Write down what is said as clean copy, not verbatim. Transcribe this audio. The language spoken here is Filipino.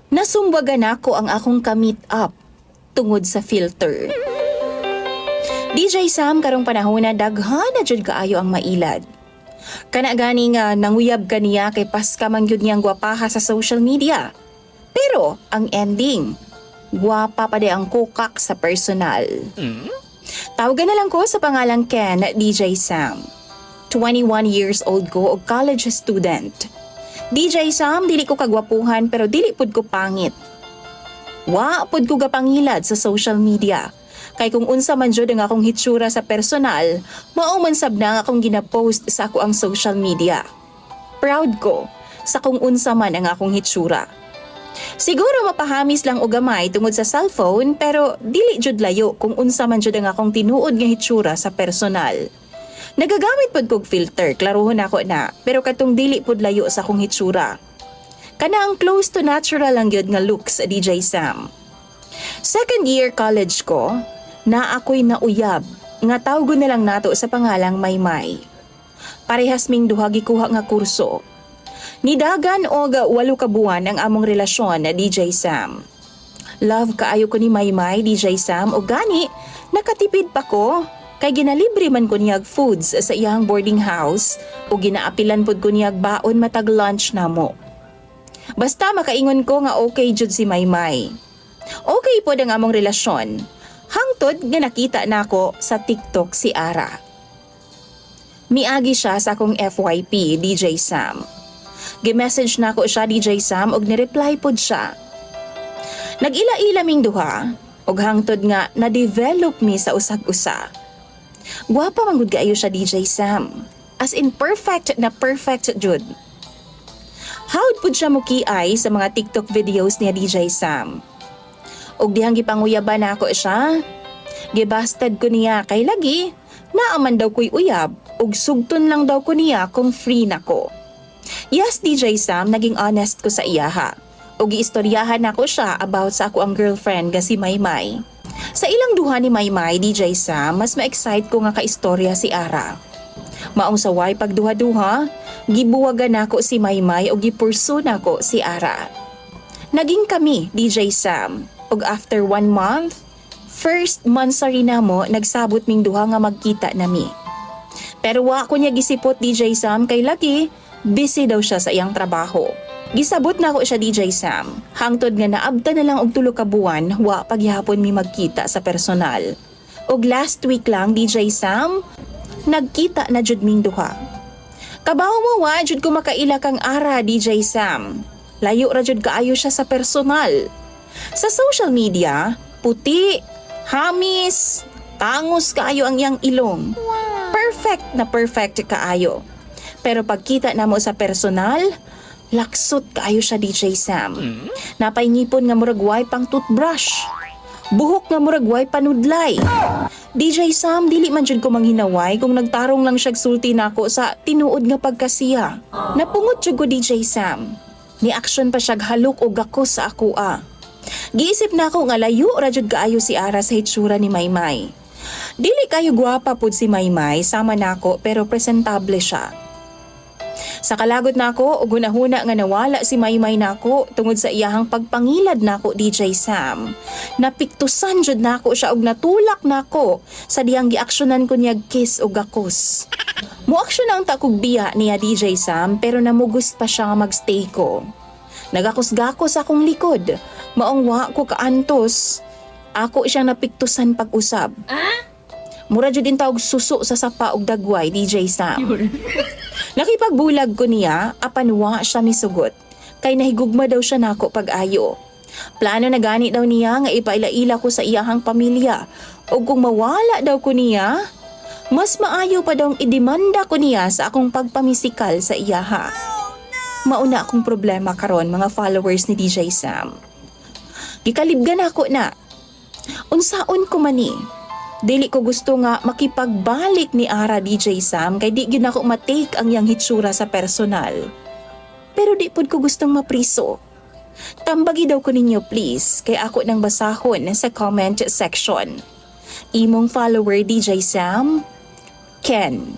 Nasumbagan ako ang akong ka-meet up tungod sa filter. DJ Sam karong panahon na daghan na jud kaayo ang mailad. Kana gani nga nanguyab kaniya kay paska man gyud niyang gwapaha sa social media. Pero ang ending, gwapa pa di ang kukak sa personal. Tawagan na lang ko sa pangalang Ken, DJ Sam. 21 years old ko og college student. DJ Sam, dili ko kagwapuhan pero dili pud ko pangit. Wa pud ko gapangilad sa social media. Kay kung unsa man jud ang akong hitsura sa personal, mao man sab na ang akong ginapost sa ako ang social media. Proud ko sa kung unsa man ang akong hitsura. Siguro mapahamis lang og gamay tungod sa cellphone pero dili jud layo kung unsa man jud ang akong tinuod nga hitsura sa personal. Nagagamit pod kog filter, klarohon ako na, pero katong dili pod layo sa akong hitsura. Kana ang close to natural lang gyud nga looks, DJ Sam. Second year college ko, na ako'y nauyab, nga tawgon na lang nato sa pangalang Maymay. Parehas ming duha gikuha nga kurso. Nidagan og 8 ka buwan ang among relasyon na DJ Sam. Love kaayo ko ni Maymay, DJ Sam, o gani, nakatipid pa ko. Kay ginalibre man ko niyag foods sa iyang boarding house o ginaapilan pod ko niyag baon matag lunch namo. Basta makaingon ko nga okay jud si Maymay. Okay pod ang among relasyon. Hangtod nga nakita nako sa TikTok si Ara. Miagi siya sa akong FYP, DJ Sam. Gi-message nako siya, DJ Sam, og ni-reply pod siya. Nag-ila-ila ming duha og hangtod nga na-develop mi sa usag-usa. Gwapa man gud kaayo siya, DJ Sam. As in perfect na perfect jud. How'd pud siya mukiay sa mga TikTok videos niya, DJ Sam. Og dihang gipanguyaban nako siya. Gibasted ko niya kay lagi naaman daw ko'y uyab og sugton lang daw ko niya kung free nako. Yes, DJ Sam, naging honest ko sa iyaha. Og giistoryahan nako siya about sa ako ang girlfriend nga si Maymay. Sa ilang duha ni Maymay, DJ Sam, mas ma-excite ko nga kaistorya si Ara. Maong saway pagduha-duha, gibuwagan nako si Maymay o gipursu nako si Ara. Naging kami, DJ Sam, og after 1 month, first month sa rin namo, nagsabot ming duha nga magkita nami. Pero wa ko niya gisipot, DJ Sam, kay lagi, busy daw siya sa iyang trabaho. Gisabot na ako siya, DJ Sam. Hangtod nga naabta na lang og 3 ka buwan, wa paghihapon mi magkita sa personal. Og last week lang, DJ Sam, nagkita na jud ming duha. Kabaw mo wa jud ko makaila kang Ara, DJ Sam. Layo ra jud kaayo siya sa personal. Sa social media, puti, hamis, tangos kaayo ang iyang ilong. Perfect na perfect kaayo. Pero pagkita namo sa personal, laksot kaayo siya, DJ Sam. Napaingipon nga murag way pang toothbrush. Buhok nga murag way panudlay. DJ Sam, dili man jud ko manghinaway kung nagtarong lang siya sulti nako sa tinuod nga pagkasiya. Napungot jud ko, DJ Sam. Ni action pa siya halok o gakos sa akoa. Giisip nako nga layo ra jud kaayo si Ara sa hitsura ni Maymay. Dili kayo gwapa pud si Maymay sama nako pero presentable siya. Sa kalagot nako ug hunahuna nga nawala si Maymay nako tungod sa iyahang pagpangilad nako, DJ Sam. Napiktusan jud nako siya og natulak nako sa diyang giaksyonan ko niya kiss og gakos. Muaksyon ang takog biya niya, DJ Sam, pero namugos pa siya nga magstay ko. Nagakos-gakos akong likod. Maong wa ko kaantos. Ako siyang napiktusan pag-usab. Mura jud din tawag suso sa sapa og dagway, DJ Sam. Nakipagbulag ko niya, apan wa siya misugot. Kay nahigugma daw siya nako pag-ayo. Plano na gani daw niya nga ipaila-ila ko sa iyahang pamilya. O kung mawala daw ko niya, mas maayo pa daw idemanda ko niya sa akong pagpamisikal sa iyaha. Mauna akong problema karon, mga followers ni DJ Sam. Gikalibgan ako na. Unsaon ko mani? Dili ko gusto nga makipagbalik ni Ara, DJ Sam, kay di gyud ako matake ang yang hitsura sa personal. Pero di pud ko gustong mapriso. Tambagi daw ko ninyo please, kay ako nang basahon sa comment section. Imong follower, DJ Sam, Ken.